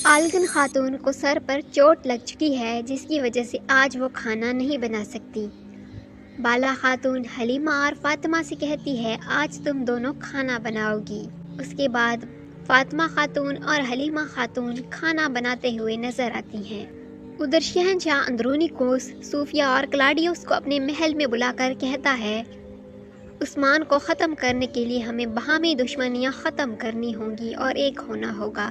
عالکن خاتون کو سر پر چوٹ لگ چکی ہے جس کی وجہ سے آج وہ کھانا نہیں بنا سکتی۔ بالا خاتون حلیمہ اور فاطمہ سے کہتی ہے آج تم دونوں کھانا بناؤ گی۔ اس کے بعد فاطمہ خاتون اور حلیمہ خاتون کھانا بناتے ہوئے نظر آتی ہیں۔ ادھر شہنشاہ اندرونی کوس صوفیہ اور کلاڈیوس کو اپنے محل میں بلا کر کہتا ہے عثمان کو ختم کرنے کے لیے ہمیں باہمی دشمنیاں ختم کرنی ہوں گی اور ایک ہونا ہوگا۔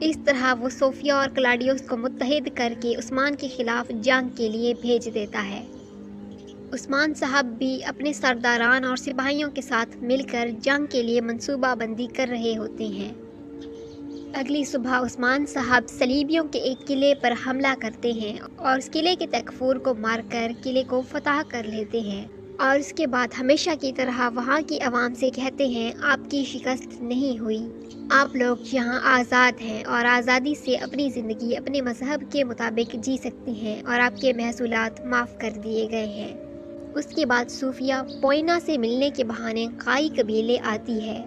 اس طرح وہ صوفیہ اور کلاڈیوس کو متحد کر کے عثمان کے خلاف جنگ کے لیے بھیج دیتا ہے۔ عثمان صاحب بھی اپنے سرداران اور سپاہیوں کے ساتھ مل کر جنگ کے لیے منصوبہ بندی کر رہے ہوتے ہیں۔ اگلی صبح عثمان صاحب صلیبیوں کے ایک قلعے پر حملہ کرتے ہیں اور اس قلعے کے تکفور کو مار کر قلعے کو فتح کر لیتے ہیں، اور اس کے بعد ہمیشہ کی طرح وہاں کی عوام سے کہتے ہیں آپ کی شکست نہیں ہوئی، آپ لوگ یہاں آزاد ہیں اور آزادی سے اپنی زندگی اپنے مذہب کے مطابق جی سکتے ہیں اور آپ کے محصولات معاف کر دیے گئے ہیں۔ اس کے بعد صوفیہ پوئینا سے ملنے کے بہانے قائی قبیلے آتی ہے۔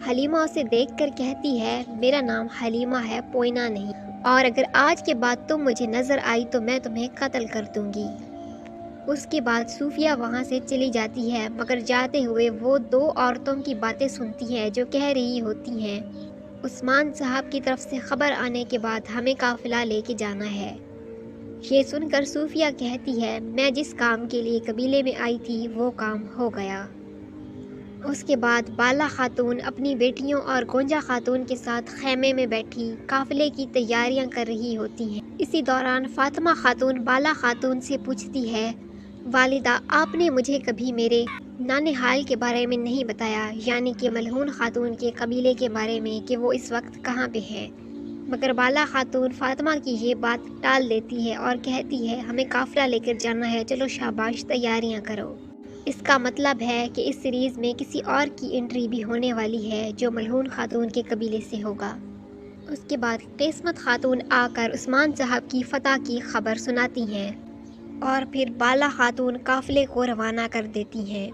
حلیمہ اسے دیکھ کر کہتی ہے میرا نام حلیمہ ہے، پوئینا نہیں، اور اگر آج کے بعد تم مجھے نظر آئی تو میں تمہیں قتل کر دوں گی۔ اس کے بعد صوفیہ وہاں سے چلی جاتی ہے، مگر جاتے ہوئے وہ دو عورتوں کی باتیں سنتی ہے جو کہہ رہی ہوتی ہیں عثمان صاحب کی طرف سے خبر آنے کے بعد ہمیں قافلہ لے کے جانا ہے۔ یہ سن کر صوفیہ کہتی ہے میں جس کام کے لیے قبیلے میں آئی تھی وہ کام ہو گیا۔ اس کے بعد بالا خاتون اپنی بیٹیوں اور گونجا خاتون کے ساتھ خیمے میں بیٹھی قافلے کی تیاریاں کر رہی ہوتی ہیں۔ اسی دوران فاطمہ خاتون بالا خاتون سے پوچھتی ہے والدہ آپ نے مجھے کبھی میرے نانہال کے بارے میں نہیں بتایا، یعنی کہ ملعون خاتون کے قبیلے کے بارے میں کہ وہ اس وقت کہاں پہ ہے۔ مگر بالا خاتون فاطمہ کی یہ بات ٹال دیتی ہے اور کہتی ہے ہمیں قافلہ لے کر جانا ہے، چلو شاباش تیاریاں کرو۔ اس کا مطلب ہے کہ اس سیریز میں کسی اور کی انٹری بھی ہونے والی ہے جو ملعون خاتون کے قبیلے سے ہوگا۔ اس کے بعد قسمت خاتون آ کر عثمان صاحب کی فتح کی خبر سناتی ہیں اور پھر بالا خاتون قافلے کو روانہ کر دیتی ہیں۔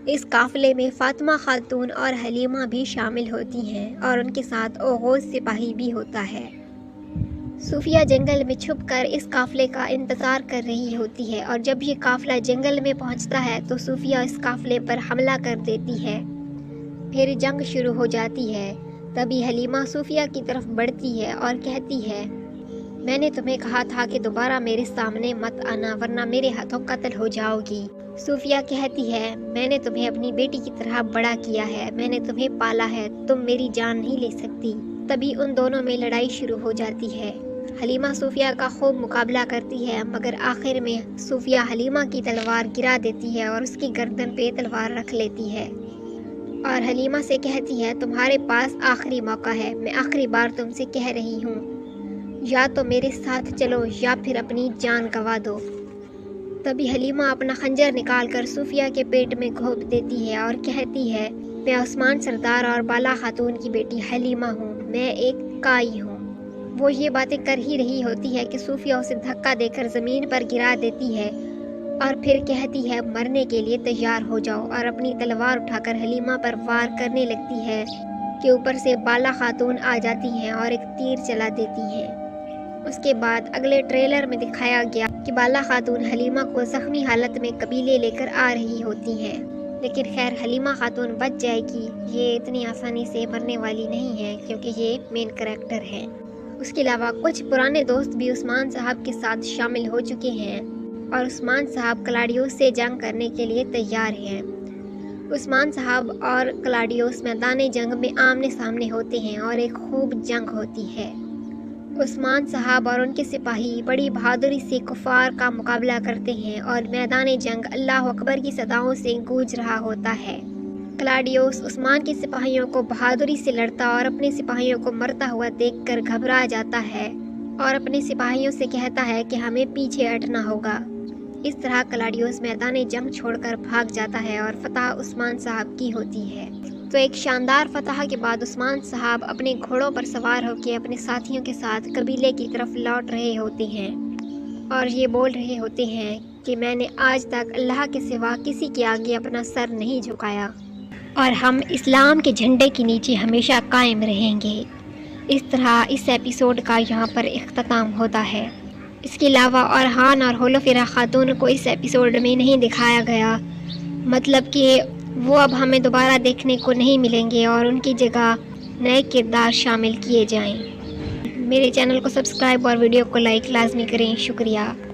اس قافلے میں فاطمہ خاتون اور حلیمہ بھی شامل ہوتی ہیں اور ان کے ساتھ اوغوز سپاہی بھی ہوتا ہے۔ صوفیہ جنگل میں چھپ کر اس قافلے کا انتظار کر رہی ہوتی ہے، اور جب یہ قافلہ جنگل میں پہنچتا ہے تو صوفیہ اس قافلے پر حملہ کر دیتی ہے۔ پھر جنگ شروع ہو جاتی ہے۔ تبھی حلیمہ صوفیہ کی طرف بڑھتی ہے اور کہتی ہے میں نے تمہیں کہا تھا کہ دوبارہ میرے سامنے مت آنا ورنہ میرے ہاتھوں قتل ہو جاؤ گی۔ صوفیہ کہتی ہے میں نے تمہیں اپنی بیٹی کی طرح بڑا کیا ہے، میں نے تمہیں پالا ہے، تم میری جان نہیں لے سکتی۔ تبھی ان دونوں میں لڑائی شروع ہو جاتی ہے۔ حلیمہ صوفیہ کا خوب مقابلہ کرتی ہے، مگر آخر میں صوفیہ حلیمہ کی تلوار گرا دیتی ہے اور اس کی گردن پہ تلوار رکھ لیتی ہے اور حلیمہ سے کہتی ہے تمہارے پاس آخری موقع ہے، میں آخری بار تم سے کہہ رہی ہوں یا تو میرے ساتھ چلو یا پھر اپنی جان گنوا دو۔ تبھی حلیمہ اپنا خنجر نکال کر صوفیہ کے پیٹ میں گھونپ دیتی ہے اور کہتی ہے میں عثمان سردار اور بالا خاتون کی بیٹی حلیمہ ہوں، میں ایک کائی ہوں۔ وہ یہ باتیں کر ہی رہی ہوتی ہے کہ صوفیہ اسے دھکا دے کر زمین پر گرا دیتی ہے اور پھر کہتی ہے مرنے کے لیے تیار ہو جاؤ، اور اپنی تلوار اٹھا کر حلیمہ پر وار کرنے لگتی ہے کہ اوپر سے بالا خاتون آ جاتی ہیں اور ایک تیر چلا دیتی ہیں۔ اس کے بعد اگلے ٹریلر میں دکھایا گیا کہ بالا خاتون حلیمہ کو زخمی حالت میں قبیلے لے کر آ رہی ہوتی ہیں، لیکن خیر حلیمہ خاتون بچ جائے گی، یہ اتنی آسانی سے مرنے والی نہیں ہے کیونکہ یہ مین کریکٹر ہے۔ اس کے علاوہ کچھ پرانے دوست بھی عثمان صاحب کے ساتھ شامل ہو چکے ہیں اور عثمان صاحب کلاڈیوس سے جنگ کرنے کے لیے تیار ہیں۔ عثمان صاحب اور کلاڈیوس میدان جنگ میں آمنے سامنے ہوتے ہیں اور ایک خوب جنگ ہوتی ہے۔ عثمان صاحب اور ان کے سپاہی بڑی بہادری سے کفار کا مقابلہ کرتے ہیں اور میدان جنگ اللہ اکبر کی صداؤں سے گونج رہا ہوتا ہے۔ کلاڈیوس عثمان کے سپاہیوں کو بہادری سے لڑتا اور اپنے سپاہیوں کو مرتا ہوا دیکھ کر گھبرا جاتا ہے اور اپنے سپاہیوں سے کہتا ہے کہ ہمیں پیچھے ہٹنا ہوگا۔ اس طرح کلاڈیوس میدان جنگ چھوڑ کر بھاگ جاتا ہے اور فتح عثمان صاحب کی ہوتی ہے۔ تو ایک شاندار فتح کے بعد عثمان صاحب اپنے گھوڑوں پر سوار ہو کے اپنے ساتھیوں کے ساتھ قبیلے کی طرف لوٹ رہے ہوتے ہیں اور یہ بول رہے ہوتے ہیں کہ میں نے آج تک اللہ کے سوا کسی کے آگے اپنا سر نہیں جھکایا اور ہم اسلام کے جھنڈے کے نیچے ہمیشہ قائم رہیں گے۔ اس طرح اس ایپیسوڈ کا یہاں پر اختتام ہوتا ہے۔ اس کے علاوہ ارحان اور ہولوفیرا خاتون کو اس ایپیسوڈ میں نہیں دکھایا گیا، مطلب کہ وہ اب ہمیں دوبارہ دیکھنے کو نہیں ملیں گے اور ان کی جگہ نئے کردار شامل کیے جائیں۔ میرے چینل کو سبسکرائب اور ویڈیو کو لائک لازمی کریں۔ شکریہ۔